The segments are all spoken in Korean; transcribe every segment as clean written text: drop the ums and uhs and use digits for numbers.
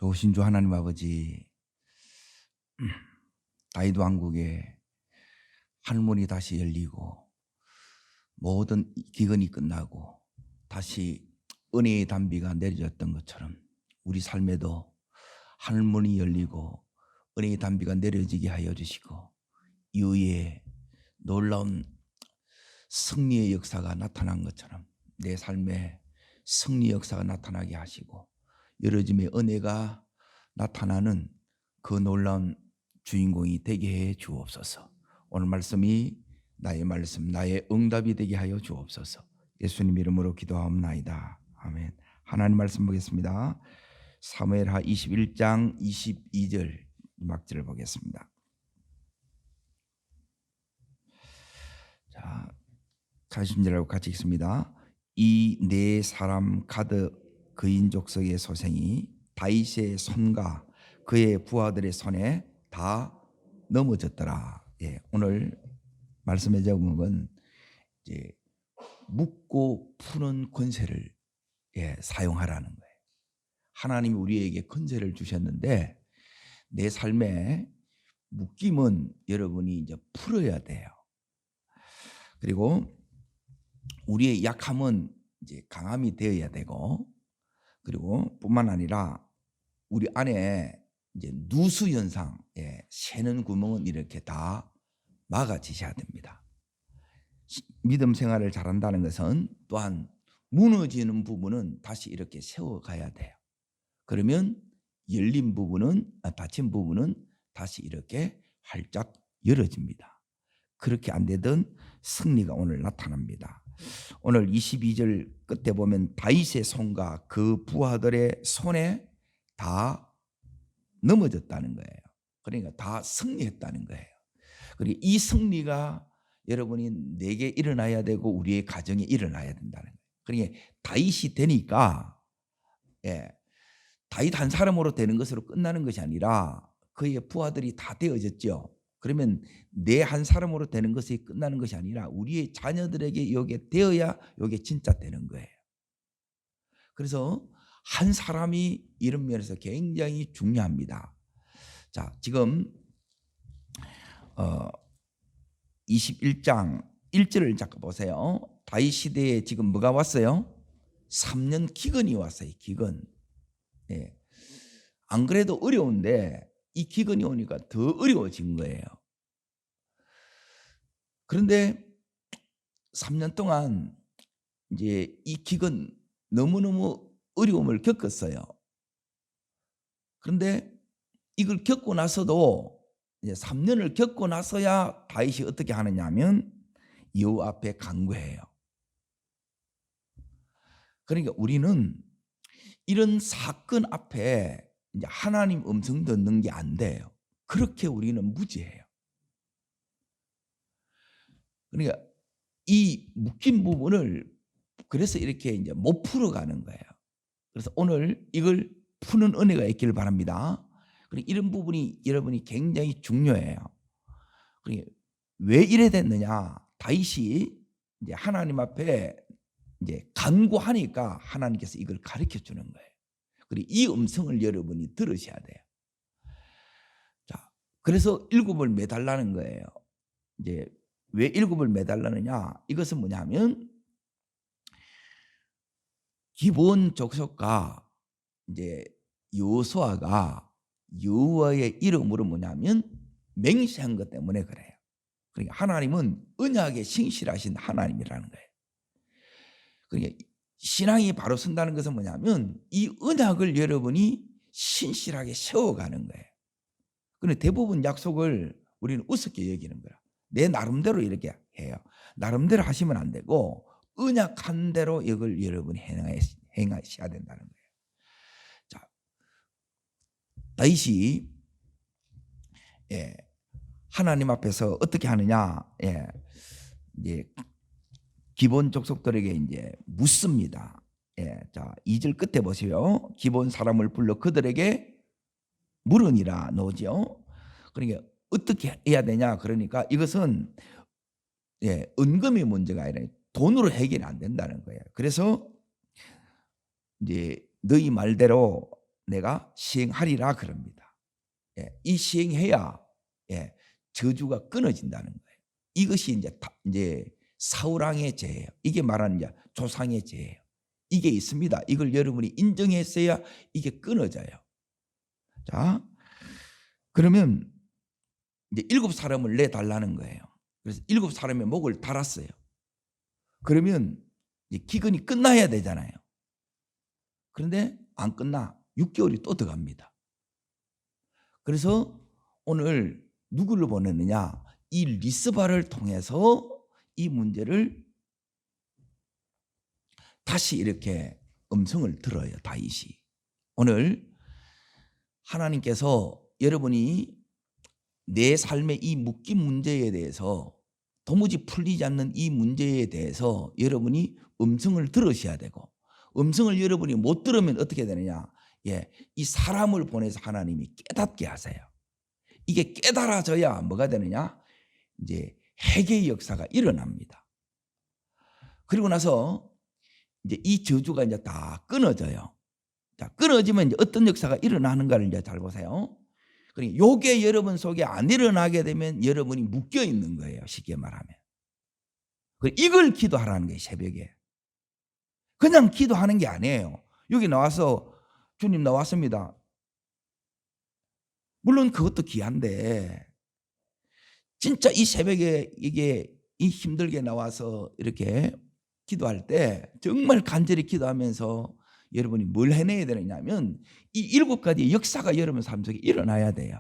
좋으신 주 하나님 아버지, 다윗 왕국에 하늘문이 다시 열리고 모든 기근이 끝나고 다시 은혜의 단비가 내려졌던 것처럼 우리 삶에도 하늘문이 열리고 은혜의 단비가 내려지게 하여 주시고 이후에 놀라운 승리의 역사가 나타난 것처럼 내 삶에 승리 역사가 나타나게 하시고 열어짐의 은혜가 나타나는 그 놀라운 주인공이 되게 해 주옵소서. 오늘 말씀이 나의 말씀, 나의 응답이 되게 하여 주옵소서. 예수님 이름으로 기도하옵나이다. 아멘. 하나님 말씀 보겠습니다. 사무엘하 21장 22절 막절을 보겠습니다. 자, 40절하고 같이 읽습니다. 이 네 사람 가드 그인 족속의 소생이 다윗의 손과 그의 부하들의 손에 다 넘어졌더라. 오늘 말씀의 제목은 이제 묶고 푸는 권세를 사용하라는 거예요. 하나님이 우리에게 권세를 주셨는데 내 삶에 묶임은 여러분이 이제 풀어야 돼요. 그리고 우리의 약함은 이제 강함이 되어야 되고, 그리고 뿐만 아니라 우리 안에 이제 누수 현상, 새는 구멍은 이렇게 다 막아지셔야 됩니다. 믿음 생활을 잘한다는 것은 또한 무너지는 부분은 다시 이렇게 세워가야 돼요. 그러면 열린 부분은, 닫힌 부분은 다시 이렇게 활짝 열어집니다. 그렇게 안 되던 승리가 오늘 나타납니다. 오늘 22절 끝에 보면 다윗의 손과 그 부하들의 손에 다 넘어졌다는 거예요. 그러니까 다 승리했다는 거예요. 그리고 이 승리가 여러분이 내게 일어나야 되고 우리의 가정에 일어나야 된다는 거예요. 그러니까 다윗이 되니까 다윗 한 사람으로 되는 것으로 끝나는 것이 아니라 그의 부하들이 다 되어졌죠. 그러면 내 한 사람으로 되는 것이 끝나는 것이 아니라 우리의 자녀들에게 이게 되어야 이게 진짜 되는 거예요. 그래서 한 사람이 이런 면에서 굉장히 중요합니다. 자, 지금 21장 1절을 잠깐 보세요. 다윗 시대에 지금 뭐가 왔어요? 3년 기근이 왔어요. 기근. 안 그래도 어려운데 이 기근이 오니까 더 어려워진 거예요. 그런데 3년 동안 이제 이 기근 너무너무 어려움을 겪었어요. 그런데 이걸 겪고 나서도 이제 3년을 겪고 나서야 다윗이 어떻게 하느냐 하면 여호와 앞에 간구해요. 그러니까 우리는 이런 사건 앞에 이제 하나님 음성 듣는 게 안 돼요. 그렇게 우리는 무지해요. 그러니까 이 묶인 부분을 그래서 이렇게 이제 못 풀어가는 거예요. 그래서 오늘 이걸 푸는 은혜가 있기를 바랍니다. 그리고 이런 부분이 여러분이 굉장히 중요해요. 그러니까 왜 이래 됐느냐? 다윗이 이제 하나님 앞에 이제 간구하니까 하나님께서 이걸 가르쳐 주는 거예요. 그리고 이 음성을 여러분이 들으셔야 돼요. 자, 그래서 일곱을 매달라는 거예요. 이제 왜 일곱을 매달라느냐? 이것은 뭐냐면 기본 족속과 이제 여호수아가 여호와의 이름으로 뭐냐면 맹세한 것 때문에 그래요. 그러니까 하나님은 언약에 신실하신 하나님이라는 거예요. 그러니까 신앙이 바로 선다는 것은 뭐냐면 이 언약을 여러분이 신실하게 세워가는 거예요. 그런데 대부분 약속을 우리는 우습게 여기는 거야. 내 나름대로 이렇게 해요. 나름대로 하시면 안 되고 언약한 대로 이걸 여러분이 행하셔야 된다는 거예요. 자, 다윗이 하나님 앞에서 어떻게 하느냐? 이제 기본 족속들에게 이제 묻습니다. 자, 2절 끝에 보세요. 기본 사람을 불러 그들에게 물으니라 나오죠. 그러니까 어떻게 해야 되냐? 그러니까 이것은 은금의 문제가 아니라 돈으로 해결이 안 된다는 거예요. 그래서 이제 너희 말대로 내가 시행하리라 그럽니다. 예, 이 시행해야 예, 저주가 끊어진다는 거예요. 이것이 이제 사울왕의 죄예요. 이게 말하는 이제 조상의 죄예요. 이게 있습니다. 이걸 여러분이 인정했어야 이게 끊어져요. 자, 그러면 이제 7사람을 내달라는 거예요. 그래서 7사람의 목을 달았어요. 그러면 이제 기근이 끝나야 되잖아요. 그런데 안 끝나. 6개월이 또 더 갑니다. 그래서 오늘 누구를 보냈느냐? 이 리스바를 통해서 이 문제를 다시 이렇게 음성을 들어요. 다윗이. 오늘 하나님께서 여러분이 내 삶의 이 묶인 문제에 대해서 도무지 풀리지 않는 이 문제에 대해서 여러분이 음성을 들으셔야 되고, 음성을 여러분이 못 들으면 어떻게 되느냐? 예, 이 사람을 보내서 하나님이 깨닫게 하세요. 이게 깨달아져야 뭐가 되느냐? 이제 회개의 역사가 일어납니다. 그리고 나서 이제 이 저주가 이제 다 끊어져요. 자, 끊어지면 이제 어떤 역사가 일어나는가를 이제 잘 보세요. 그러니까 요게 여러분 속에 안 일어나게 되면 여러분이 묶여 있는 거예요. 쉽게 말하면. 이걸 기도하라는 거예요. 새벽에. 그냥 기도하는 게 아니에요. 여기 나와서 주님 나왔습니다. 물론 그것도 귀한데 진짜 이 새벽에 이게 이 힘들게 나와서 이렇게 기도할 때 정말 간절히 기도하면서 여러분이 뭘 해내야 되느냐면 이 7가지 역사가 여러분 삶 속에 일어나야 돼요.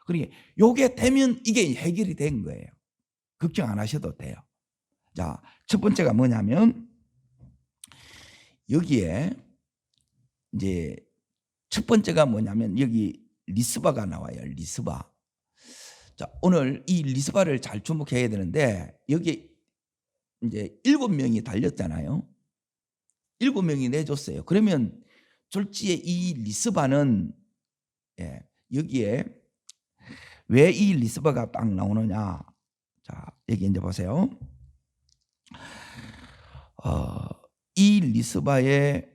그러니까 요게 되면 이게 해결이 된 거예요. 걱정 안 하셔도 돼요. 자, 첫 번째가 뭐냐면 여기에 이제 첫 번째가 뭐냐면 여기 리스바가 나와요. 리스바. 자, 오늘 이 리스바를 잘 주목해야 되는데 여기 이제 7명이 달렸잖아요. 7명이 내줬어요. 그러면 졸지에 이 리스바는 여기에 왜 이 리스바가 딱 나오느냐? 자, 여기 이제 보세요. 이 리스바의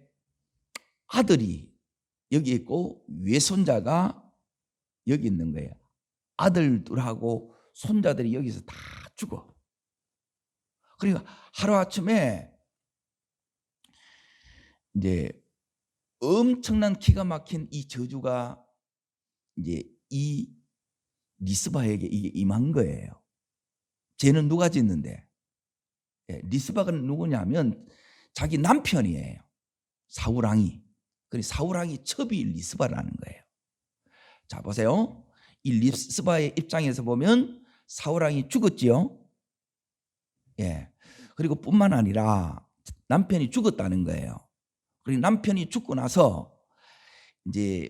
아들이 여기 있고 외손자가 여기 있는 거예요. 아들들하고 손자들이 여기서 다 죽어. 그러니까 하루아침에 이제 엄청난 기가 막힌 이 저주가 이제 이 리스바에게 이게 임한 거예요. 죄는 누가 짓는데? 리스바가 누구냐면 자기 남편이에요. 사울왕이. 그래서 사울왕이 첩이 리스바라는 거예요. 자, 보세요. 이 리스바의 입장에서 보면 사울왕이 죽었지요. 예. 그리고 뿐만 아니라 남편이 죽었다는 거예요. 그리고 남편이 죽고 나서 이제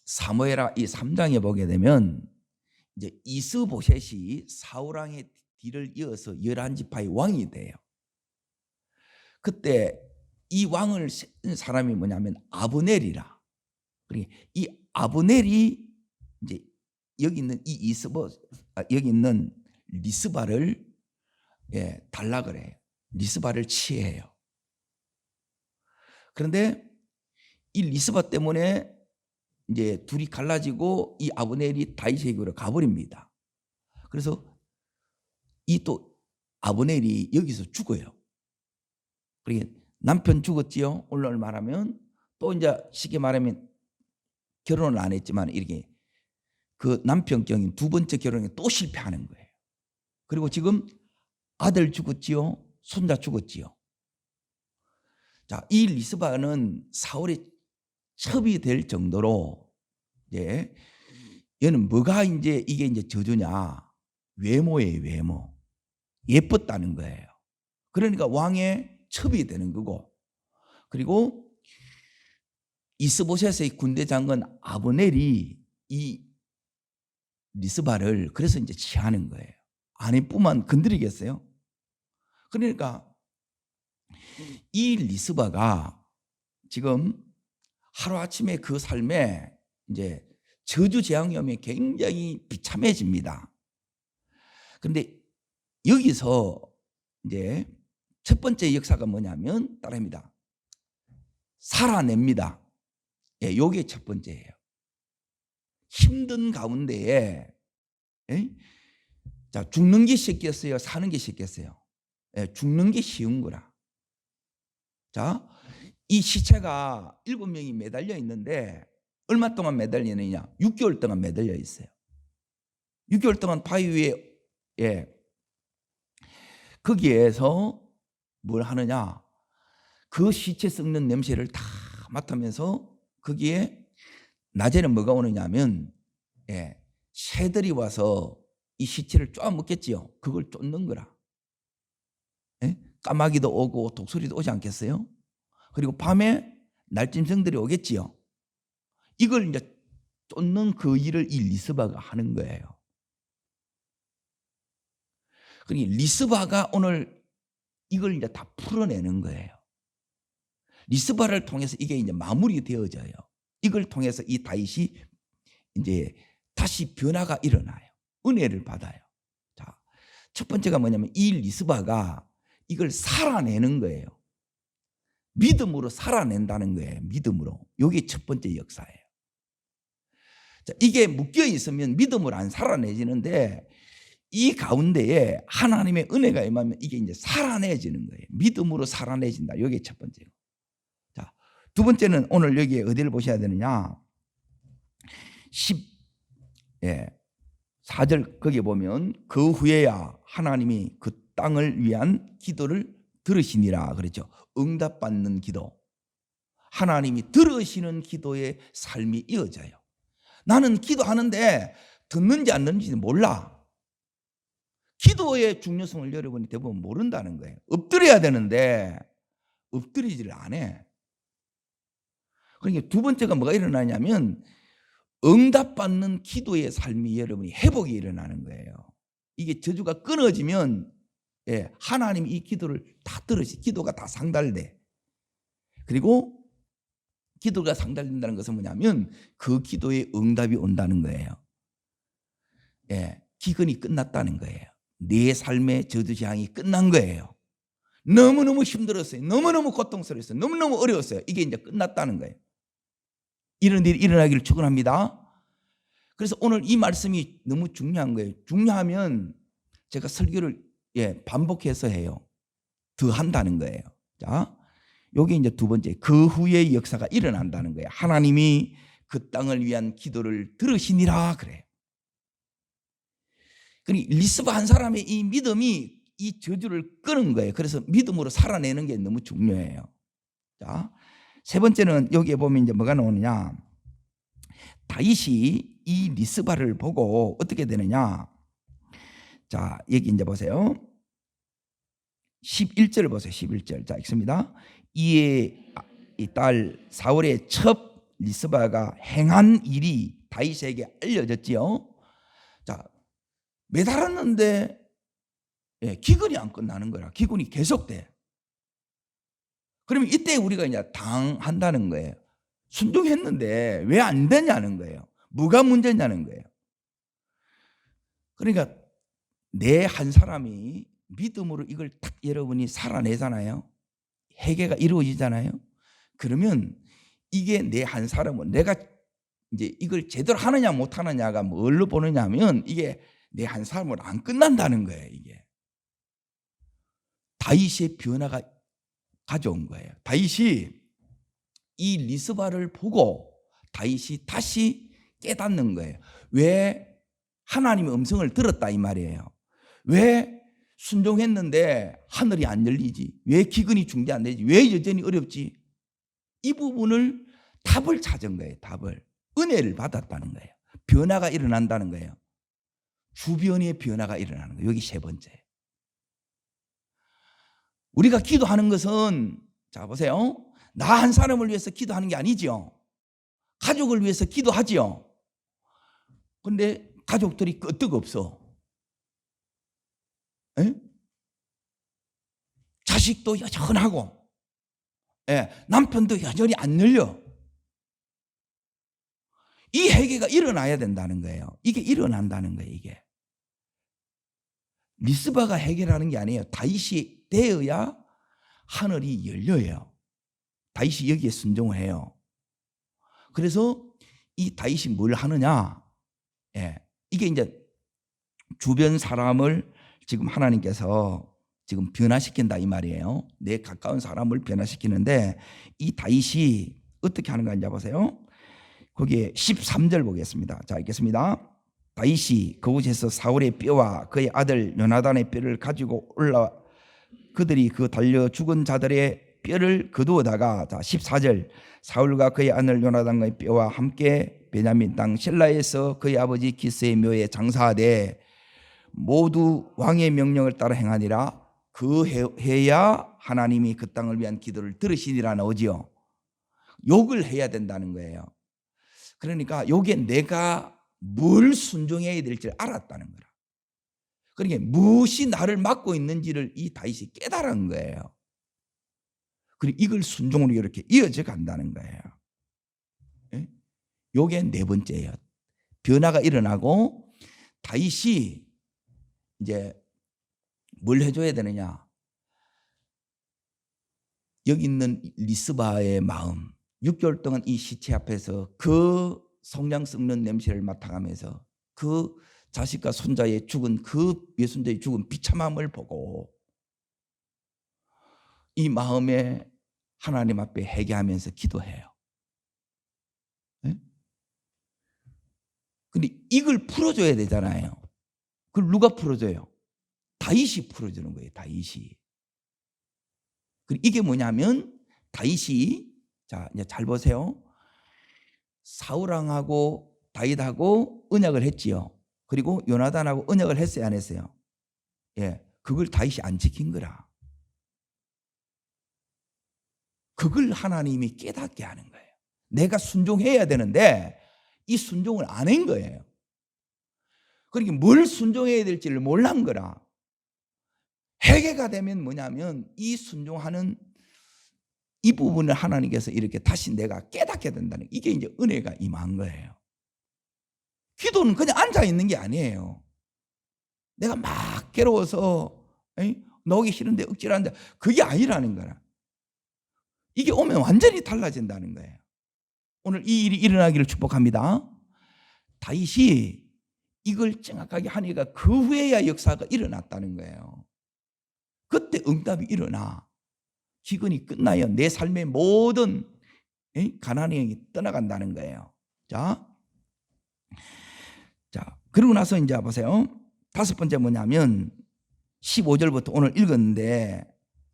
사무엘하 이 3장에 보게 되면 이제 이스보셋이 사울왕의 뒤를 이어서 11지파의 왕이 돼요. 그때 이 왕을 세운 사람이 뭐냐면 아브넬이라. 그러니까 이 아브넬이 이제 여기 있는 이 여기 있는 리스바를 달라 그래요. 리스바를 취해요. 그런데 이 리스바 때문에 이제 둘이 갈라지고 이 아브넬이 다윗에게로 가버립니다. 그래서 이 또 아브넬이 여기서 죽어요. 그러니까 남편 죽었지요. 오늘 말하면 또 이제 쉽게 말하면 결혼을 안 했지만 이렇게 그 남편경인 두 번째 결혼에 또 실패하는 거예요. 그리고 지금 아들 죽었지요. 손자 죽었지요. 자, 이 리스바는 사울의 첩이 될 정도로 얘는 뭐가 이제 이게 이제 저주냐? 외모예요, 외모. 예뻤다는 거예요. 그러니까 왕의 첩이 되는 거고, 그리고 이스보셋의 군대 장관 아브넬이 이 리스바를 그래서 이제 취하는 거예요. 아내뿐만 건드리겠어요? 그러니까 이 리스바가 지금 하루아침에 그 삶에 이제 저주 재앙염이 굉장히 비참해집니다. 그런데 여기서 이제 첫 번째 역사가 뭐냐면 따라합니다. 살아냅니다. 예, 요게 첫 번째예요. 힘든 가운데에 예? 자, 죽는 게 쉽겠어요? 사는 게 쉽겠어요? 예, 죽는 게 쉬운 거라. 자, 이 시체가 7명이 매달려 있는데 얼마 동안 매달리느냐? 6개월 동안 매달려 있어요. 6개월 동안 바위 위에 예, 거기에서 뭘 하느냐? 그 시체 썩는 냄새를 다 맡으면서 거기에 낮에는 뭐가 오느냐 하면 예, 새들이 와서 이 시체를 쪼아 먹겠지요. 그걸 쫓는 거라. 예? 까마귀도 오고 독수리도 오지 않겠어요? 그리고 밤에 날짐승들이 오겠지요. 이걸 이제 쫓는 그 일을 이 리스바가 하는 거예요. 그러니까 리스바가 오늘 이걸 이제 다 풀어내는 거예요. 리스바를 통해서 이게 이제 마무리 되어져요. 이걸 통해서 이 다윗이 이제 다시 변화가 일어나요. 은혜를 받아요. 자, 첫 번째가 뭐냐면 이 리스바가 이걸 살아내는 거예요. 믿음으로 살아낸다는 거예요. 믿음으로. 이게 첫 번째 역사예요. 자, 이게 묶여 있으면 믿음으로 안 살아내지는데 이 가운데에 하나님의 은혜가 임하면 이게 이제 살아내지는 거예요. 믿음으로 살아내진다. 이게 첫 번째고. 자, 두 번째는 오늘 여기에 어디를 보셔야 되느냐? 4절 거기에 보면 그 후에야 하나님이 그 땅을 위한 기도를 들으시니라 그랬죠. 응답받는 기도. 하나님이 들으시는 기도의 삶이 이어져요. 나는 기도하는데 듣는지 안 듣는지는 몰라. 기도의 중요성을 여러분이 대부분 모른다는 거예요. 엎드려야 되는데 엎드리지를 안 해. 그러니까 두 번째가 뭐가 일어나냐면 응답받는 기도의 삶이 여러분이 회복이 일어나는 거예요. 이게 저주가 끊어지면 예, 하나님이 이 기도를 다 들으시, 기도가 다 상달돼. 그리고 기도가 상달된다는 것은 뭐냐면 그 기도에 응답이 온다는 거예요. 예, 기근이 끝났다는 거예요. 내 삶의 저주 재앙이 끝난 거예요. 너무너무 힘들었어요. 너무너무 고통스러웠어요. 너무너무 어려웠어요. 이게 이제 끝났다는 거예요. 이런 일이 일어나기를 축원합니다. 그래서 오늘 이 말씀이 너무 중요한 거예요. 중요하면 제가 설교를 반복해서 해요. 더 한다는 거예요. 자, 요게 이제 두 번째, 그 후에 역사가 일어난다는 거예요. 하나님이 그 땅을 위한 기도를 들으시니라 그래요. 그러니까 리스바 한 사람의 이 믿음이 이 저주를 끄는 거예요. 그래서 믿음으로 살아내는 게 너무 중요해요. 자, 세 번째는 여기에 보면 이제 뭐가 나오느냐? 다윗이 이 리스바를 보고 어떻게 되느냐? 자, 여기 이제 보세요. 11절을 보세요. 11절. 자, 읽습니다. 이에 이 딸 사울의 첩 리스바가 행한 일이 다윗에게 알려졌지요. 자, 매달았는데 기근이 안 끝나는 거라. 기근이 계속돼. 그러면 이때 우리가 이제 당한다는 거예요. 순종했는데 왜 안 되냐는 거예요. 뭐가 문제냐는 거예요. 그러니까 내 한 사람이 믿음으로 이걸 딱 여러분이 살아내잖아요. 회개가 이루어지잖아요. 그러면 이게 내 한 사람은 내가 이제 이걸 제대로 하느냐 못 하느냐가 뭘로 보느냐 하면 이게 내 한 사람으로 안 끝난다는 거예요. 이게 다윗의 변화가 가져온 거예요. 다윗이 이 리스바를 보고 다윗이 다시 깨닫는 거예요. 왜 하나님의 음성을 들었다 이 말이에요. 왜 순종했는데 하늘이 안 열리지? 왜 기근이 중대 안 되지? 왜 여전히 어렵지? 이 부분을 답을 찾은 거예요. 답을. 은혜를 받았다는 거예요. 변화가 일어난다는 거예요. 주변의 변화가 일어나는 거예요. 여기 세 번째. 우리가 기도하는 것은 자 보세요. 나 한 사람을 위해서 기도하는 게 아니죠. 가족을 위해서 기도하지요. 그런데 가족들이 끄떡 없어. 에? 자식도 여전하고 남편도 여전히 안 열려. 이 회개가 일어나야 된다는 거예요. 이게 일어난다는 거예요. 이게 리스바가 해결하는 게 아니에요. 다윗이 되어야 하늘이 열려요. 다윗이 여기에 순종을 해요. 그래서 이 다윗이 뭘 하느냐? 예, 이게 이제 주변 사람을 지금 하나님께서 지금 변화시킨다 이 말이에요. 내 가까운 사람을 변화시키는데 이 다윗이 어떻게 하는가 이제 보세요. 거기에 13절 보겠습니다. 자, 읽겠습니다. 다윗이 그곳에서 사울의 뼈와 그의 아들 요나단의 뼈를 가지고 올라 그들이 그 달려 죽은 자들의 뼈를 거두어다가, 자 14절, 사울과 그의 아들 요나단의 뼈와 함께 베냐민 땅 실라에서 그의 아버지 기스의 묘에 장사하되 모두 왕의 명령을 따라 행하니라. 그 해야 하나님이 그 땅을 위한 기도를 들으시니라 나오지요. 욕을 해야 된다는 거예요. 그러니까 요게 내가 뭘 순종해야 될지 알았다는 거라. 그러니까 무엇이 나를 막고 있는지를 이 다윗이 깨달은 거예요. 그리고 이걸 순종으로 이렇게 이어져 간다는 거예요. 요게 네 번째예요. 변화가 일어나고 다윗이 이제 뭘 해줘야 되느냐? 여기 있는 리스바의 마음, 6개월 동안 이 시체 앞에서 그 성냥 썩는 냄새를 맡아가면서 그 자식과 손자의 죽은 그 외손자의 죽은 비참함을 보고 이 마음에 하나님 앞에 회개하면서 기도해요. 근데 이걸 풀어줘야 되잖아요. 그걸 누가 풀어줘요? 다윗이 풀어주는 거예요. 다윗이. 그리고 이게 뭐냐면 다윗이, 자 이제 잘 보세요. 사울왕하고 다윗하고 언약을 했지요. 그리고 요나단하고 언약을 했어요, 안 했어요? 예, 그걸 다윗이 안 지킨 거라. 그걸 하나님이 깨닫게 하는 거예요. 내가 순종해야 되는데 이 순종을 안 한 거예요. 그러니까 뭘 순종해야 될지를 몰란 거라. 회개가 되면 뭐냐면 이 순종하는 이 부분을 하나님께서 이렇게 다시 내가 깨닫게 된다는, 이게 이제 은혜가 임한 거예요. 기도는 그냥 앉아 있는 게 아니에요. 내가 막 괴로워서 나오기 싫은데 억지로 한다, 그게 아니라는 거라. 이게 오면 완전히 달라진다는 거예요. 오늘 이 일이 일어나기를 축복합니다. 다윗이 이걸 정확하게 하니까 그 후에야 역사가 일어났다는 거예요. 그때 응답이 일어나 기근이 끝나요. 내 삶의 모든 가난의 영이 떠나간다는 거예요. 자, 그러고 나서 이제 보세요. 다섯 번째 뭐냐면 15절부터 오늘 읽었는데,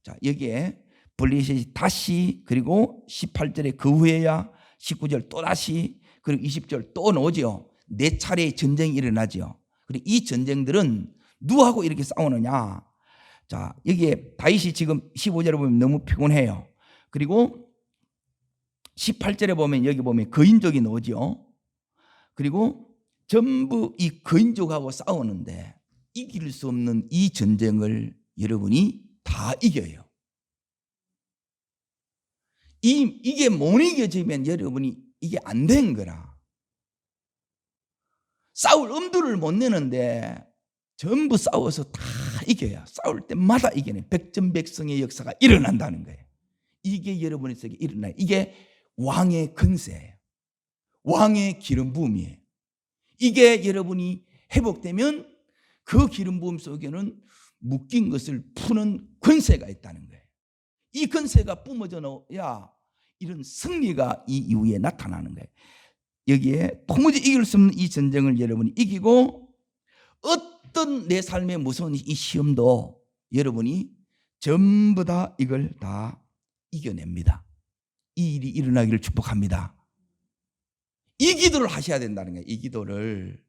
자 여기에 블레셋이 다시, 그리고 18절에 그 후에야, 19절 또 다시, 그리고 20절 또 나오죠. 네 차례의 전쟁이 일어나죠. 그리고 이 전쟁들은 누구하고 이렇게 싸우느냐? 자 여기에 다윗이 지금 15절에 보면 너무 피곤해요. 그리고 18절에 보면 여기 보면 거인족이 나오죠. 그리고 전부 이 거인족하고 싸우는데 이길 수 없는 이 전쟁을 여러분이 다 이겨요. 이게 못 이겨지면 여러분이 이게 안 된 거라. 싸울 엄두를 못 내는데 전부 싸워서 다 이겨야, 싸울 때마다 이겨내 백전백승의 역사가 일어난다는 거예요. 이게 여러분의 속에 일어나요. 이게 왕의 권세예요. 왕의 기름 부음이에요. 이게 여러분이 회복되면 그 기름 부음 속에는 묶인 것을 푸는 권세가 있다는 거예요. 이 권세가 뿜어져 나와야 이런 승리가 이 이후에 나타나는 거예요. 여기에 도무지 이길 수 없는 이 전쟁을 여러분이 이기고, 어떤 내 삶의 무서운 이 시험도 여러분이 전부 다 이걸 다 이겨냅니다. 이 일이 일어나기를 축복합니다. 이 기도를 하셔야 된다는 거예요. 이 기도를.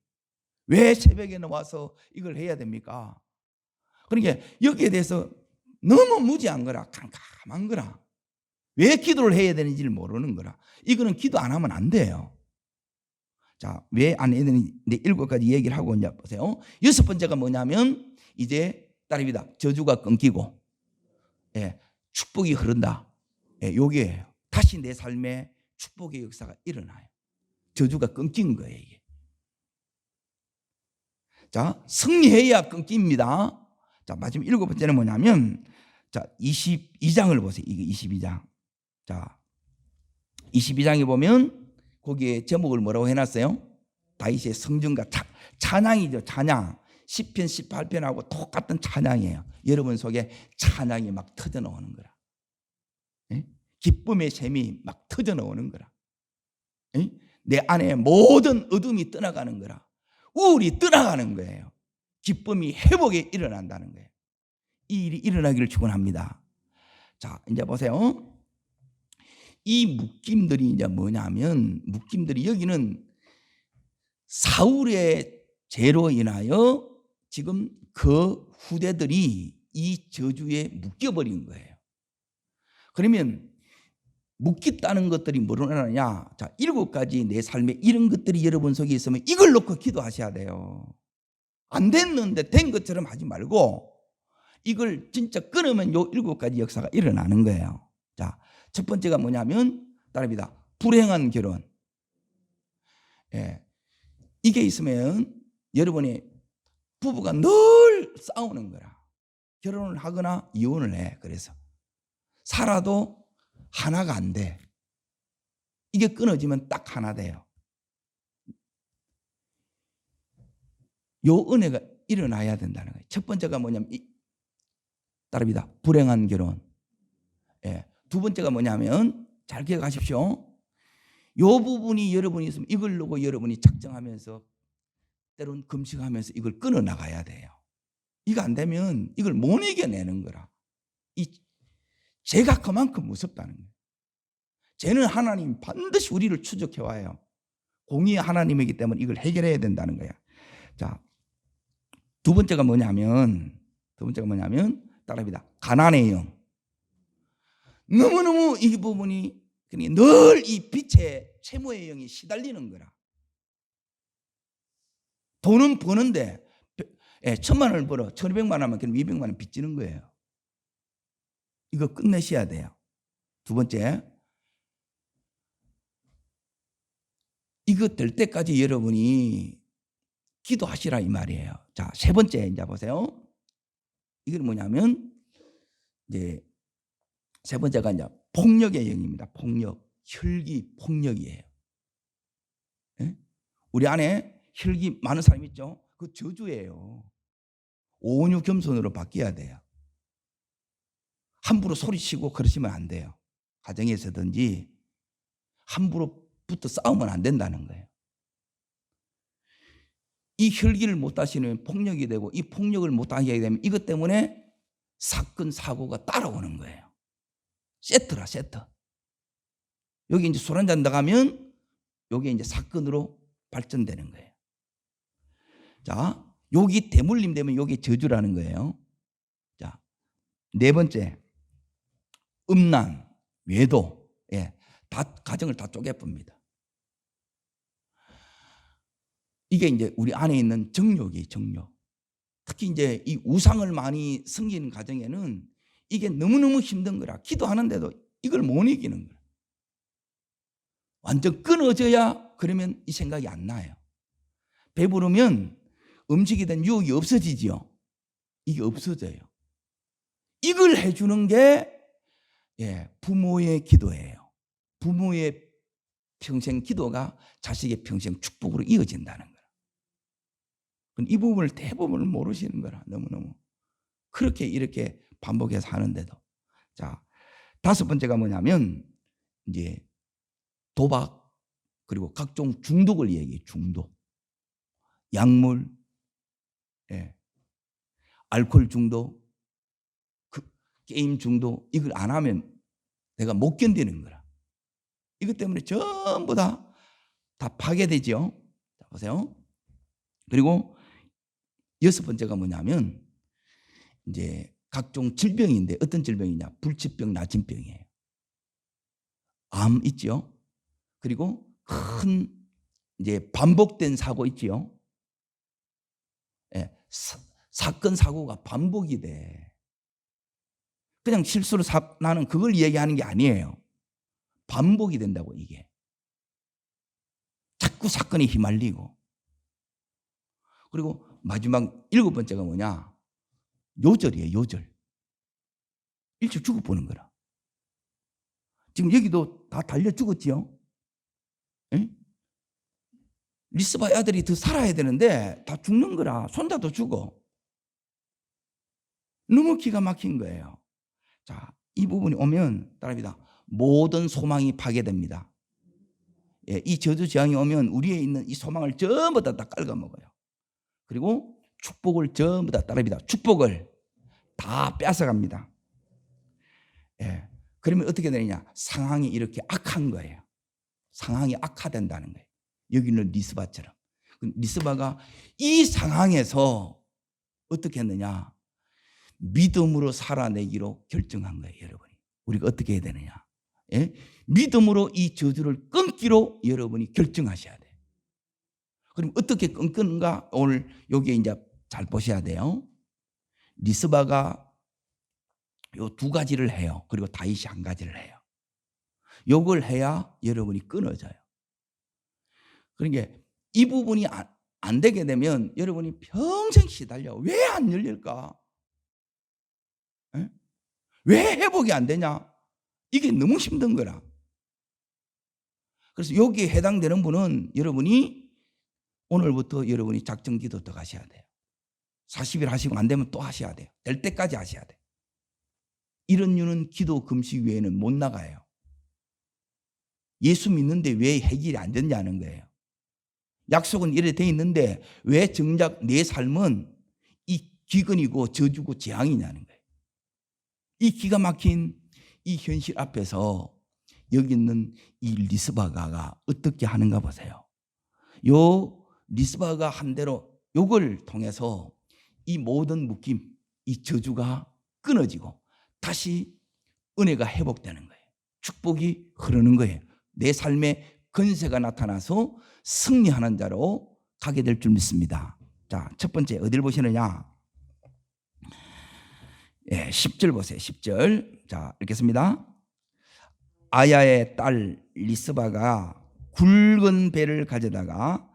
왜 새벽에 나와서 이걸 해야 됩니까? 그러니까 여기에 대해서 너무 무지한 거라, 깜깜한 거라. 왜 기도를 해야 되는지를 모르는 거라. 이거는 기도 안 하면 안 돼요. 자, 왜 안 해야 되는지 7가지 얘기를 하고 이제 보세요. 6번째가 뭐냐면 이제 따릅니다. 저주가 끊기고, 예, 축복이 흐른다. 예, 요게예요. 다시 내 삶에 축복의 역사가 일어나요. 저주가 끊긴 거예요, 이게. 자, 승리해야 끊깁니다. 자, 마지막 7번째는 뭐냐면, 자, 22장을 보세요. 이게 22장. 자, 22장에 보면 거기에 제목을 뭐라고 해놨어요? 다윗의 성전과 찬양이죠. 찬양. 시편 18편하고 똑같은 찬양이에요. 여러분 속에 찬양이 막 터져 나오는 거라. 기쁨의 샘이 막 터져 나오는 거라. 내 안에 모든 어둠이 떠나가는 거라. 우울이 떠나가는 거예요. 기쁨이 회복에 일어난다는 거예요. 이 일이 일어나기를 축원합니다. 자, 이제 보세요. 이 묶임들이 이제 뭐냐면, 묶임들이 여기는 사울의 죄로 인하여 지금 그 후대들이 이 저주에 묶여버린 거예요. 그러면 묶였다는 것들이 뭐로 나느냐? 자, 7가지 내 삶에 이런 것들이 여러분 속에 있으면 이걸 놓고 기도하셔야 돼요. 안 됐는데 된 것처럼 하지 말고 이걸 진짜 끊으면 요 7가지 역사가 일어나는 거예요. 자, 첫 번째가 뭐냐면 따라합니다. 불행한 결혼. 이게 있으면 여러분이 부부가 늘 싸우는 거라. 결혼을 하거나 이혼을 해. 그래서 살아도 하나가 안 돼. 이게 끊어지면 딱 하나 돼요. 요 은혜가 일어나야 된다는 거예요. 첫 번째가 뭐냐면 따라합니다. 불행한 결혼. 두 번째가 뭐냐면 잘 기억하십시오. 요 부분이 여러분이 있으면 이걸 놓고 여러분이 작정하면서 때론 금식하면서 이걸 끊어 나가야 돼요. 이거 안 되면 이걸 못 이겨내는 거라. 이 죄가 그만큼 무섭다는 거예요. 죄는 하나님 반드시 우리를 추적해 와요. 공의의 하나님이기 때문에 이걸 해결해야 된다는 거야. 자, 두 번째가 뭐냐면 따라합니다. 가난의 영. 너무너무 이 부분이 늘 이 빛의 채무의 영이 시달리는 거라. 돈은 버는데 1,000만 원을 벌어 1,200만 원만 그럼 200만 원 빚지는 거예요. 이거 끝내셔야 돼요. 두 번째, 이거 될 때까지 여러분이 기도하시라 이 말이에요. 자, 세 번째 이제 보세요. 이게 뭐냐면 이제 세 번째가 이제 폭력의 영입니다. 폭력, 혈기, 폭력이에요. 우리 안에 혈기 많은 사람 있죠? 그 저주예요. 오은유 겸손으로 바뀌어야 돼요. 함부로 소리치고 그러시면 안 돼요. 가정에서든지 함부로 붙어 싸우면 안 된다는 거예요. 이 혈기를 못 하시면 폭력이 되고 이 폭력을 못 하게 되면 이것 때문에 사건 사고가 따라오는 거예요. 세트라 세트. 여기 이제 술 한잔 나가면 여기 이제 사건으로 발전되는 거예요. 자, 여기 대물림 되면 여기 저주라는 거예요. 자, 네 번째, 음란, 외도, 다 가정을 다 쪼개봅니다. 이게 이제 우리 안에 있는 정욕이 정욕. 특히 이제 이 우상을 많이 섬기는 가정에는 이게 너무너무 힘든 거라. 기도하는데도 이걸 못 이기는 거야. 완전 끊어져야 그러면 이 생각이 안 나요. 배부르면 음식에 대한 유혹이 없어지지요. 이게 없어져요. 이걸 해주는 게 부모의 기도예요. 부모의 평생 기도가 자식의 평생 축복으로 이어진다는 거예요. 이 부분을 대부분을 모르시는 거라. 너무너무 그렇게 이렇게 반복해서 하는데도. 자, 다섯 번째가 뭐냐면 이제 도박 그리고 각종 중독을 얘기해. 중독, 약물, 알코올 중독, 게임 중독. 이걸 안 하면 내가 못 견디는 거라. 이것 때문에 전부 다 파괴되죠. 자, 보세요. 그리고 여섯 번째가 뭐냐면 이제 각종 질병인데 어떤 질병이냐? 불치병, 나침병이에요. 암 있죠. 그리고 큰 이제 반복된 사고 있지요. 사건 사고가 반복이 돼. 그냥 실수로 나는 그걸 얘기하는 게 아니에요. 반복이 된다고 이게. 자꾸 사건에 휘말리고. 그리고 마지막 일곱 번째가 뭐냐? 요절이에요. 요절. 일찍 죽어보는 거라. 지금 여기도 다 달려 죽었지요. 에? 리스바의 아들이 더 살아야 되는데 다 죽는 거라. 손자도 죽어. 너무 기가 막힌 거예요. 자, 이 부분이 오면 따라합니다. 모든 소망이 파괴됩니다. 예, 이 저주 재앙이 오면 우리에 있는 이 소망을 전부 다 깔아먹어요. 그리고 축복을 전부 다 따라합니다. 축복을 다 뺏어갑니다. 예, 그러면 어떻게 되느냐? 상황이 이렇게 악한 거예요. 상황이 악화된다는 거예요. 여기는 리스바처럼. 리스바가 이 상황에서 어떻게 했느냐? 믿음으로 살아내기로 결정한 거예요, 여러분이. 우리가 어떻게 해야 되느냐? 예? 믿음으로 이 저주를 끊기로 여러분이 결정하셔야 돼요. 그럼 어떻게 끊는가? 오늘 여기에 이제 잘 보셔야 돼요. 리스바가 요 두 가지를 해요. 그리고 다윗이 한 가지를 해요. 요걸 해야 여러분이 끊어져요. 그러니까 이 부분이 안 되게 되면 여러분이 평생 시달려. 왜 안 열릴까? 에? 왜 회복이 안 되냐? 이게 너무 힘든 거라. 그래서 여기에 해당되는 분은 여러분이 오늘부터 여러분이 작정 기도 더 가셔야 돼요. 40일 하시고 안 되면 또 하셔야 돼요. 될 때까지 하셔야 돼요. 이런 이유는 기도 금식 외에는 못 나가요. 예수 믿는데 왜 해결이 안 됐냐는 거예요. 약속은 이래 돼 있는데 왜 정작 내 삶은 이 기근이고 저주고 재앙이냐는 거예요. 이 기가 막힌 이 현실 앞에서 여기 있는 이 리스바가가 어떻게 하는가 보세요. 요 리스바가 한 대로 요걸 통해서 이 모든 묶임, 이 저주가 끊어지고 다시 은혜가 회복되는 거예요. 축복이 흐르는 거예요. 내 삶에 건세가 나타나서 승리하는 자로 가게 될 줄 믿습니다. 자, 첫 번째 어디를 보시느냐? 예, 10절 보세요. 10절. 자, 읽겠습니다. 아야의 딸 리스바가 굵은 배를 가져다가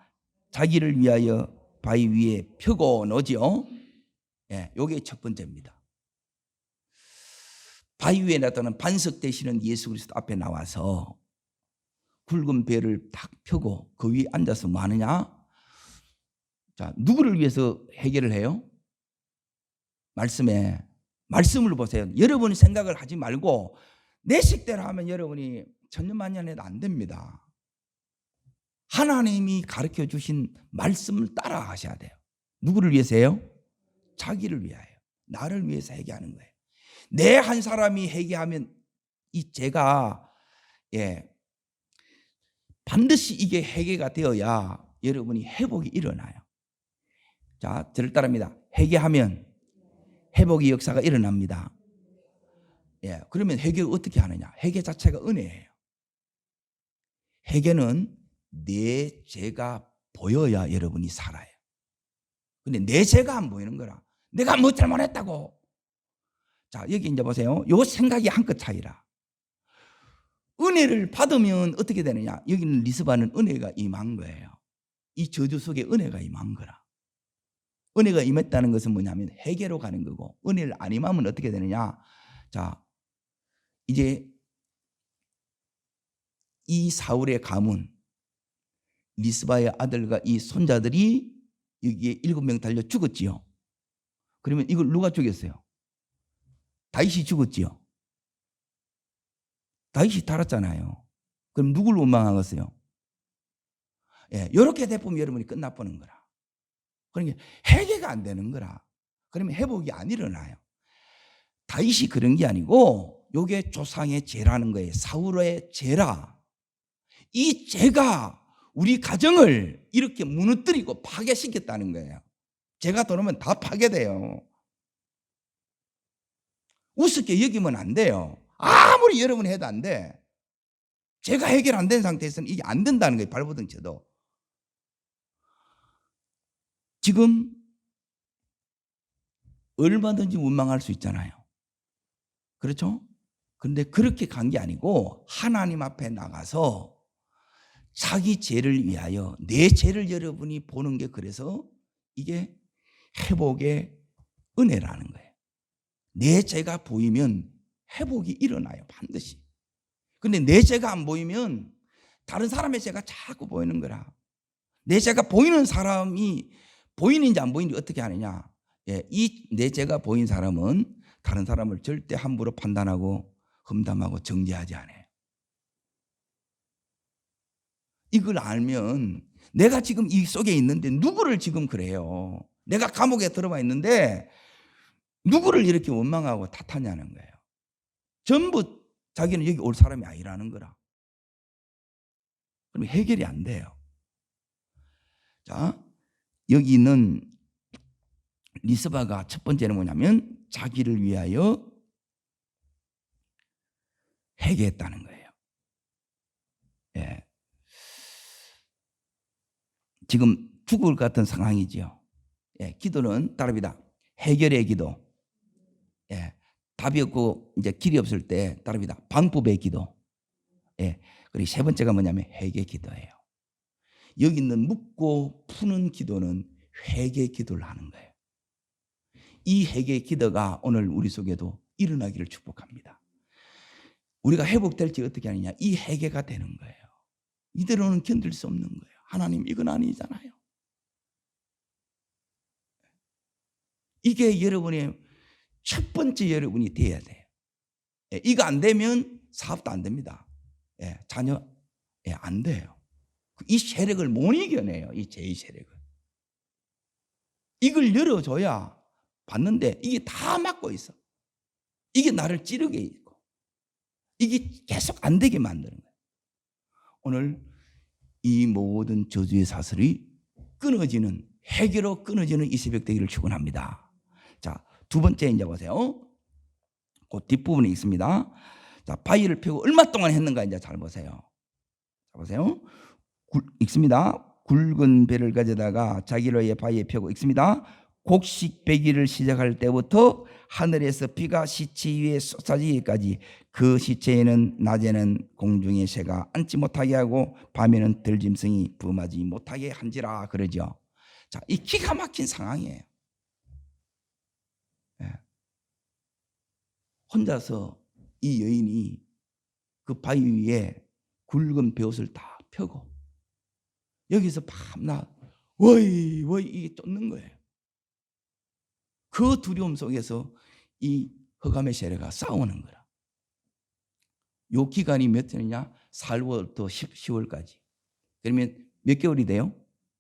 자기를 위하여 바위 위에 펴고 놓지요. 예, 요게 첫 번째입니다. 바위 위에 나타나는 반석 되시는 예수 그리스도 앞에 나와서 굵은 배를 탁 펴고 그 위에 앉아서 뭐 하느냐? 자, 누구를 위해서 해결을 해요? 말씀을 보세요. 여러분이 생각을 하지 말고 내 식대로 하면 여러분이 천년만년해도 안 됩니다. 하나님이 가르쳐 주신 말씀을 따라 하셔야 돼요. 누구를 위해서요? 자기를 위하여. 나를 위해서 회개하는 거예요. 내 한 사람이 회개하면 이 죄가 반드시 이게 회개가 되어야 여러분이 회복이 일어나요. 자, 저를 따릅니다. 회개하면 회복의 역사가 일어납니다. 예, 그러면 회개를 어떻게 하느냐? 회개 자체가 은혜예요. 회개는 내 죄가 보여야 여러분이 살아요. 근데 내 죄가 안 보이는 거라. 내가 뭐 잘못했다고. 자, 여기 이제 보세요. 요 생각이 한 끗 차이라. 은혜를 받으면 어떻게 되느냐? 여기는 리스바는 은혜가 임한 거예요. 이 저주 속에 은혜가 임한 거라. 은혜가 임했다는 것은 뭐냐면 회개로 가는 거고, 은혜를 안 임하면 어떻게 되느냐? 자, 이제 이 사울의 가문 리스바의 아들과 이 손자들이 여기에 7명 달려 죽었지요. 그러면 이걸 누가 죽였어요? 다윗이 죽었지요. 다윗이 달았잖아요. 그럼 누굴 원망하겠어요? 예, 이렇게 되면 여러분이 끝나버는 거라. 그러니까 회개가 안 되는 거라. 그러면 회복이 안 일어나요. 다윗이 그런 게 아니고 이게 조상의 죄라는 거예요. 사울의 죄라. 이 죄가 우리 가정을 이렇게 무너뜨리고 파괴시켰다는 거예요. 죄가 들어오면 다 파괴돼요. 우습게 여기면 안 돼요. 아무리 여러분이 해도 안 돼. 죄가 해결 안 된 상태에서는 이게 안 된다는 거예요. 발버둥 쳐도. 지금 얼마든지 원망할 수 있잖아요. 그렇죠? 그런데 그렇게 간 게 아니고 하나님 앞에 나가서 자기 죄를 위하여 내 죄를 여러분이 보는 게, 그래서 이게 회복의 은혜라는 거예요. 내 죄가 보이면 회복이 일어나요, 반드시. 근데 내 죄가 안 보이면 다른 사람의 죄가 자꾸 보이는 거라. 내 죄가 보이는 사람이 보이는지 안 보이는지 어떻게 하느냐. 예, 이 내 죄가 보인 사람은 다른 사람을 절대 함부로 판단하고 험담하고 정죄하지 않아요. 이걸 알면 내가 지금 이 속에 있는데 누구를 지금 그래요. 내가 감옥에 들어와 있는데 누구를 이렇게 원망하고 탓하냐는 거예요. 전부 자기는 여기 올 사람이 아니라는 거라. 그럼 해결이 안 돼요. 자, 여기 있는 리스바가 첫 번째는 뭐냐면 자기를 위하여 회개했다는 거예요. 예. 지금 죽을 것 같은 상황이지요. 예, 기도는 따릅니다. 해결의 기도. 예, 답이 없고 이제 길이 없을 때 따릅니다. 방법의 기도. 예, 그리고 세 번째가 뭐냐면 회개 기도예요. 여기 있는 묻고 푸는 기도는 회개 기도를 하는 거예요. 이 회개 기도가 오늘 우리 속에도 일어나기를 축복합니다. 우리가 회복될지 어떻게 하느냐, 이 회개가 되는 거예요. 이대로는 견딜 수 없는 거예요. 하나님, 이건 아니잖아요. 이게 여러분의 첫 번째 여러분이 돼야 돼요. 예, 이거 안 되면 사업도 안 됩니다. 예, 자녀 안 돼요. 이 세력을 못 이겨내요. 이 죄의 세력을. 이걸 열어줘야 봤는데 이게 다 막고 있어. 이게 나를 찌르게 있고 이게 계속 안 되게 만드는 거예요. 오늘 이 모든 저주의 사슬이 끊어지는, 해결로 끊어지는 이 새벽 되기를 축원합니다. 자, 두 번째 이제 보세요. 그 뒷부분에 있습니다. 자, 바위를 펴고 얼마 동안 했는가 이제 잘 보세요. 자, 보세요. 읽습니다. 굵은 배를 가져다가 자기를 위해 바위에 펴고 읽습니다. 곡식 배기를 시작할 때부터 하늘에서 비가 시체 위에 쏟아지기까지 그 시체에는 낮에는 공중의 새가 앉지 못하게 하고 밤에는 들짐승이 범하지 못하게 한지라 그러죠. 자, 이 기가 막힌 상황이에요. 예. 혼자서 이 여인이 그 바위 위에 굵은 벼옷을 다 펴고 여기서 밤낮 워이 이게 쫓는 거예요. 그 두려움 속에서 이 흑암의 세력과 싸우는 거라. 요 기간이 몇 년이냐? 4월부터 10월까지. 그러면 몇 개월이 돼요?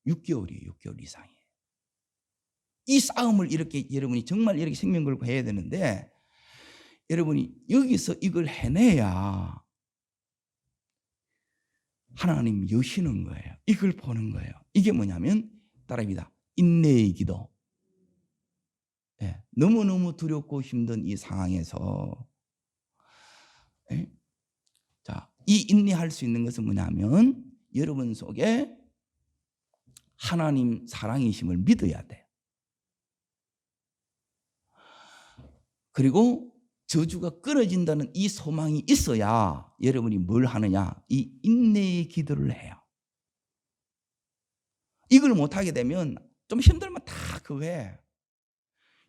6개월이에요. 6개월 이상이에요. 이 싸움을 이렇게 여러분이 정말 이렇게 생명 걸고 해야 되는데 여러분이 여기서 이걸 해내야 하나님 여시는 거예요. 이걸 보는 거예요. 이게 뭐냐면 따라합니다. 인내의 기도. 예, 너무너무 두렵고 힘든 이 상황에서 예? 자, 이 인내할 수 있는 것은 뭐냐면 여러분 속에 하나님 사랑이심을 믿어야 돼요. 그리고 저주가 끊어진다는 이 소망이 있어야 여러분이 뭘 하느냐, 이 인내의 기도를 해요. 이걸 못하게 되면 좀 힘들면 다 그 외에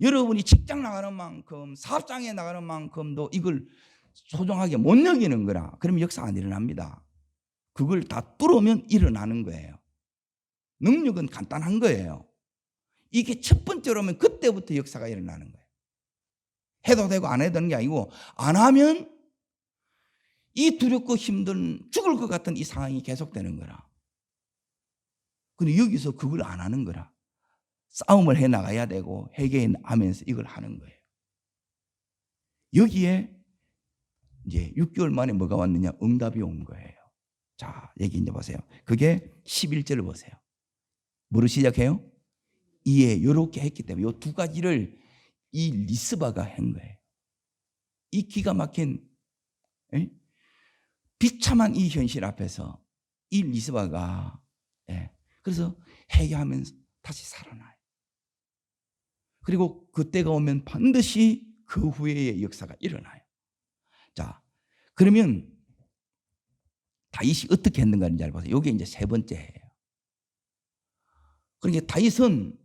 여러분이 직장 나가는 만큼 사업장에 나가는 만큼도 이걸 소중하게 못 여기는 거라. 그러면 역사 안 일어납니다. 그걸 다 뚫으면 일어나는 거예요. 능력은 간단한 거예요. 이게 첫 번째로면 그때부터 역사가 일어나는 거예요. 해도 되고 안 해도 되는 게 아니고 안 하면 이 두렵고 힘든 죽을 것 같은 이 상황이 계속되는 거라. 근데 여기서 그걸 안 하는 거라. 싸움을 해 나가야 되고 회개하면서 이걸 하는 거예요. 여기에 이제 6개월 만에 뭐가 왔느냐? 응답이 온 거예요. 자, 여기 이제 보세요. 그게 11절을 보세요. 뭐로 시작해요? 이에 이렇게 했기 때문에 이 두 가지를 이 리스바가 한 거예요. 이 기가 막힌 비참한 이 현실 앞에서 이 리스바가 그래서 회개하면서 다시 살아나요. 그리고 그때가 오면 반드시 그 후에의 역사가 일어나요. 자, 그러면 다윗이 어떻게 했는가를 잘 보세요. 이게 이제 세 번째예요. 그러니까 다윗은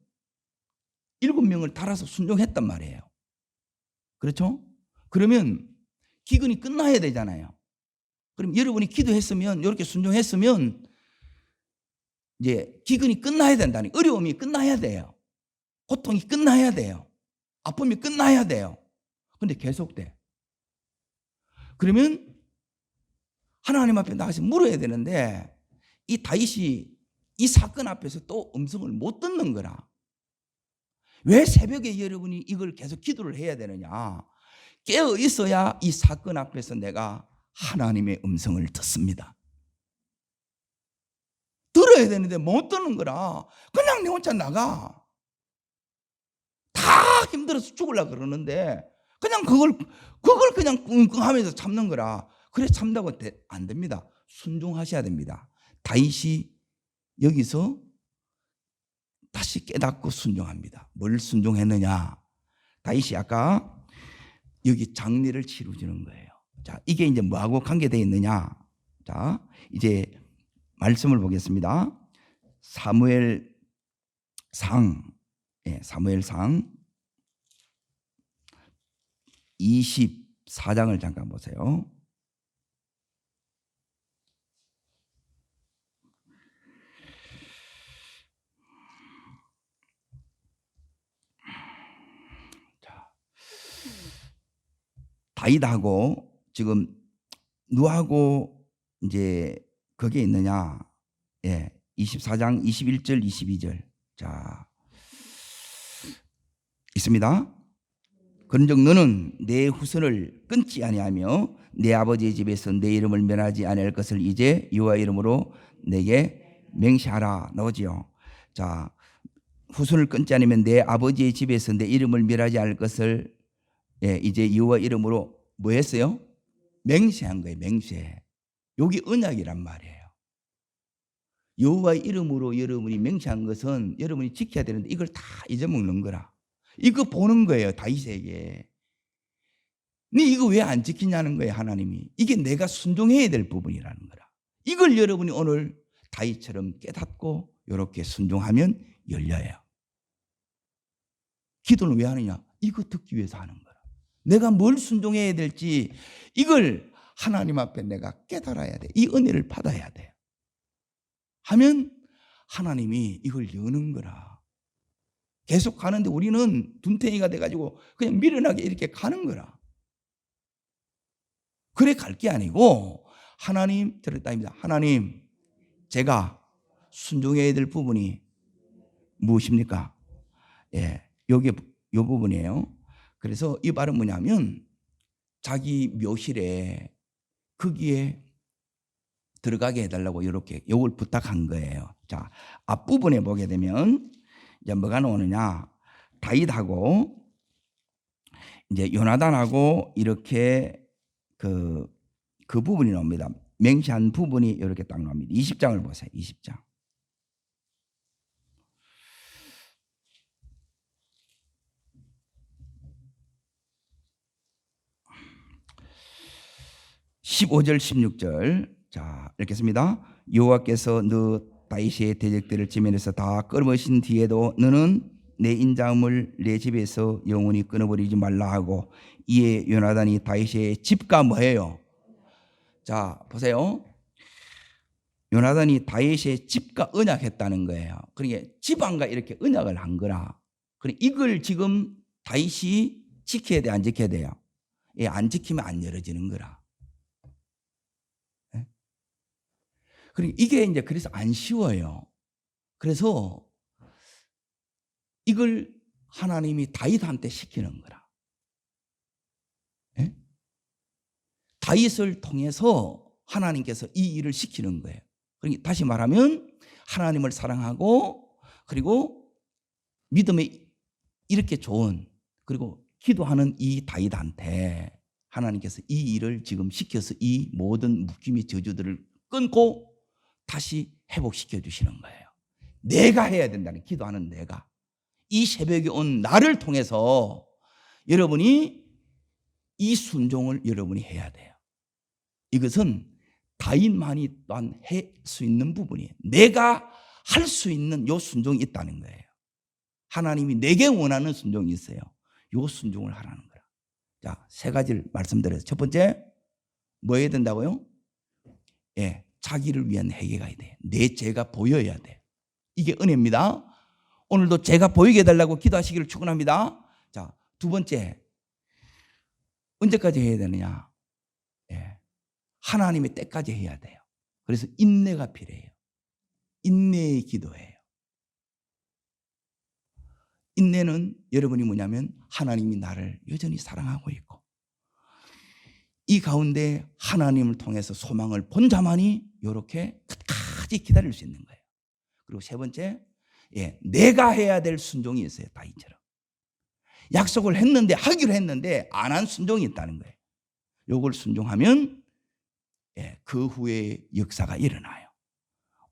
7명을 달아서 순종했단 말이에요. 그렇죠? 그러면 기근이 끝나야 되잖아요. 그럼 여러분이 기도했으면, 이렇게 순종했으면 이제 기근이 끝나야 된다니, 어려움이 끝나야 돼요. 고통이 끝나야 돼요. 아픔이 끝나야 돼요. 근데 계속돼. 그러면 하나님 앞에 나가서 물어야 되는데, 이 다윗이 이 사건 앞에서 또 음성을 못 듣는 거라. 왜 새벽에 여러분이 이걸 계속 기도를 해야 되느냐? 깨어 있어야 이 사건 앞에서 내가 하나님의 음성을 듣습니다. 들어야 되는데 못 듣는 거라. 그냥 내 혼자 나가. 다 힘들어서 죽으려고 그러는데 그냥 그걸 그냥 끙끙하면서 참는 거라. 그래 참다고 안 됩니다. 순종하셔야 됩니다. 다윗이 여기서 다시 깨닫고 순종합니다. 뭘 순종했느냐? 다윗이 아까 여기 장례를 치러주는 거예요. 자, 이게 이제 뭐하고 관계되어 있느냐? 자, 이제 말씀을 보겠습니다. 사무엘상 24장을 잠깐 보세요. 다윗하고 지금 누구하고 이제 그게 있느냐? 24장 21절 22절. 자, 있습니다. 그런즉 너는 내 후손을 끊지 아니하며 내 아버지의 집에서 내 이름을 멸하지 아니할 것을 이제 여호와 이름으로 내게 맹세하라. 나오지요. 자, 후손을 끊지 않으면 내 아버지의 집에서 내 이름을 멸하지 않을 것을 이제 여호와 이름으로 뭐 했어요? 맹세한 거예요. 맹세. 여기 언약이란 말이에요. 여호와의 이름으로 여러분이 맹세한 것은 여러분이 지켜야 되는데 이걸 다 잊어먹는 거라. 이거 보는 거예요. 다윗에게. 네 이거 왜 안 지키냐는 거예요. 하나님이. 이게 내가 순종해야 될 부분이라는 거라. 이걸 여러분이 오늘 다윗처럼 깨닫고 이렇게 순종하면 열려요. 기도는 왜 하느냐? 이거 듣기 위해서 하는 거라. 내가 뭘 순종해야 될지 이걸 하나님 앞에 내가 깨달아야 돼. 이 은혜를 받아야 돼. 하면 하나님이 이걸 여는 거라. 계속 가는데 우리는 둔탱이가 돼가지고 그냥 미련하게 이렇게 가는 거라. 그래 갈 게 아니고 하나님 들었다입니다. 하나님, 제가 순종해야 될 부분이 무엇입니까? 여기 요 부분이에요. 그래서 이 말은 뭐냐면 자기 묘실에 거기에 들어가게 해달라고 이렇게 요걸 부탁한 거예요. 자, 앞부분에 보게 되면 이제 뭐가 나오느냐? 다윗하고 이제 요나단하고 이렇게 그 부분이 나옵니다. 맹세한 부분이 이렇게 딱 나옵니다. 20장을 보세요. 20장. 15절 16절. 자, 읽겠습니다. 여호와께서 너 다윗의 대적들을 지면에서 다 끊어버리신 뒤에도 너는 내 인자함을 내 집에서 영원히 끊어버리지 말라 하고, 이에 요나단이 다윗의 집과 뭐예요? 자, 보세요. 요나단이 다윗의 집과 언약했다는 거예요. 그러니까 집안과 이렇게 언약을 한 거라. 그러니까 이걸 지금 다윗이 지켜야 돼, 안 지켜야 돼요? 안 지키면 안 열어지는 거라. 그러니까 이게 이제 그래서 안 쉬워요. 그래서 이걸 하나님이 다윗한테 시키는 거라. 다윗을 통해서 하나님께서 이 일을 시키는 거예요. 그러니까 다시 말하면 하나님을 사랑하고 그리고 믿음에 이렇게 좋은 그리고 기도하는 이 다윗한테 하나님께서 이 일을 지금 시켜서 이 모든 묶임의 저주들을 끊고 다시 회복시켜 주시는 거예요. 내가 해야 된다는, 기도하는 내가. 이 새벽에 온 나를 통해서 여러분이 이 순종을 여러분이 해야 돼요. 이것은 다윗만이 또한 할 수 있는 부분이에요. 내가 할 수 있는 요 순종이 있다는 거예요. 하나님이 내게 원하는 순종이 있어요. 요 순종을 하라는 거라. 자, 세 가지를 말씀드려요. 첫 번째, 뭐 해야 된다고요? 자기를 위한 회개가 돼요. 내 죄가 보여야 돼. 이게 은혜입니다. 오늘도 죄가 보이게 해달라고 기도하시기를 축원합니다. 자, 두 번째, 언제까지 해야 되느냐? 하나님의 때까지 해야 돼요. 그래서 인내가 필요해요. 인내의 기도예요. 인내는 여러분이 뭐냐면 하나님이 나를 여전히 사랑하고 있고 이 가운데 하나님을 통해서 소망을 본 자만이 이렇게 끝까지 기다릴 수 있는 거예요. 그리고 세 번째, 내가 해야 될 순종이 있어요. 다윗처럼. 약속을 했는데, 하기로 했는데 안 한 순종이 있다는 거예요. 이걸 순종하면 그 후에 역사가 일어나요.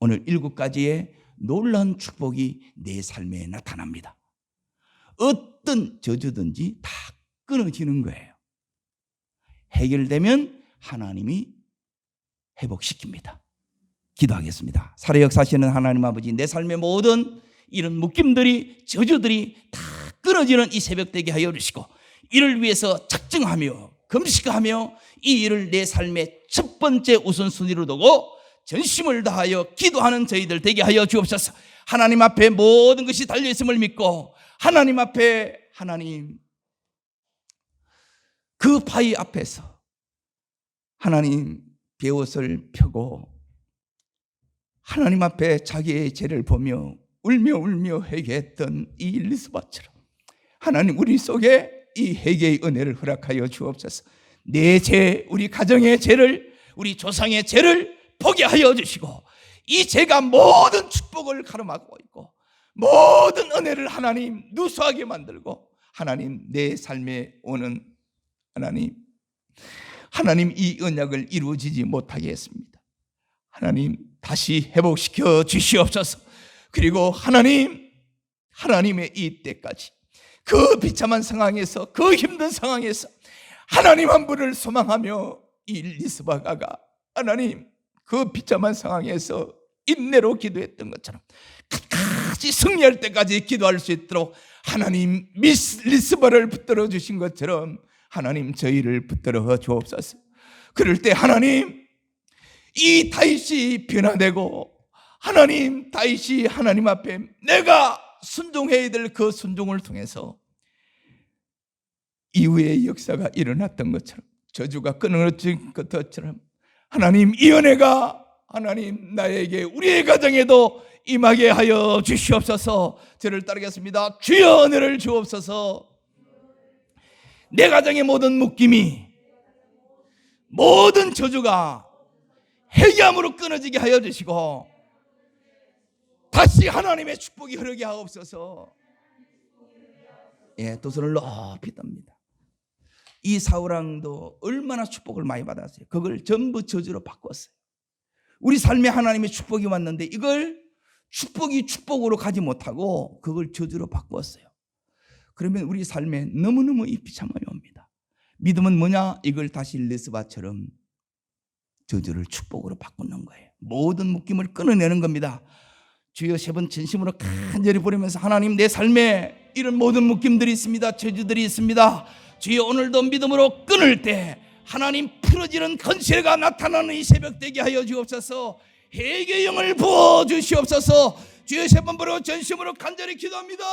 오늘 7가지의 놀라운 축복이 내 삶에 나타납니다. 어떤 저주든지 다 끊어지는 거예요. 해결되면 하나님이 회복시킵니다. 기도하겠습니다. 살아 역사하시는 하나님 아버지, 내 삶의 모든 이런 묶임들이, 저주들이 다 끊어지는 이 새벽 되게 하여 주시고 이를 위해서 작정하며 금식하며 이 일을 내 삶의 첫 번째 우선순위로 두고 전심을 다하여 기도하는 저희들 되게 하여 주옵소서. 하나님 앞에 모든 것이 달려있음을 믿고 하나님 앞에 하나님 그 바위 앞에서 하나님 베옷을 펴고 하나님 앞에 자기의 죄를 보며 울며 회개했던 이 엘리스바처럼 하나님 우리 속에 이 회개의 은혜를 허락하여 주옵소서. 내 죄, 우리 가정의 죄를, 우리 조상의 죄를 보게 하여 주시고 이 죄가 모든 축복을 가로막고 있고 모든 은혜를 하나님 누수하게 만들고 하나님 내 삶에 오는 하나님 이 언약을 이루어지지 못하게 했습니다. 하나님 다시 회복시켜 주시옵소서. 그리고 하나님의 이 때까지 그 비참한 상황에서 그 힘든 상황에서 하나님 한 분을 소망하며 이 리스바가가 하나님 그 비참한 상황에서 인내로 기도했던 것처럼 끝까지 승리할 때까지 기도할 수 있도록 하나님 리스바를 붙들어 주신 것처럼 하나님 저희를 붙들어 주옵소서. 그럴 때 하나님 이 다윗이 변화되고 하나님 다윗이 하나님 앞에 내가 순종해야 될 그 순종을 통해서 이후의 역사가 일어났던 것처럼 저주가 끊어진 것처럼 하나님 이 은혜가 하나님 나에게 우리의 가정에도 임하게 하여 주시옵소서. 저를 따르겠습니다. 주여 은혜를 주옵소서. 내 가정의 모든 묶임이 모든 저주가 회개함으로 끊어지게 하여 주시고 다시 하나님의 축복이 흐르게 하옵소서. 두 손을 높이 듭니다. 이 사울왕도 얼마나 축복을 많이 받았어요. 그걸 전부 저주로 바꿨어요. 우리 삶에 하나님의 축복이 왔는데 이걸 축복이 축복으로 가지 못하고 그걸 저주로 바꾸었어요. 그러면 우리 삶에 너무너무 이 비참함이 옵니다. 믿음은 뭐냐? 이걸 다시 리스바처럼 저주를 축복으로 바꾸는 거예요. 모든 묶임을 끊어내는 겁니다. 주여 세 번 진심으로 간절히 부르면서 하나님 내 삶에 이런 모든 묶임들이 있습니다. 저주들이 있습니다. 주여 오늘도 믿음으로 끊을 때 하나님 풀어지는 건실가 나타나는 이 새벽 되게 하여 주옵소서. 회개의 영을 부어 주시옵소서. 주여 세 번 부르고 전심으로 간절히 기도합니다.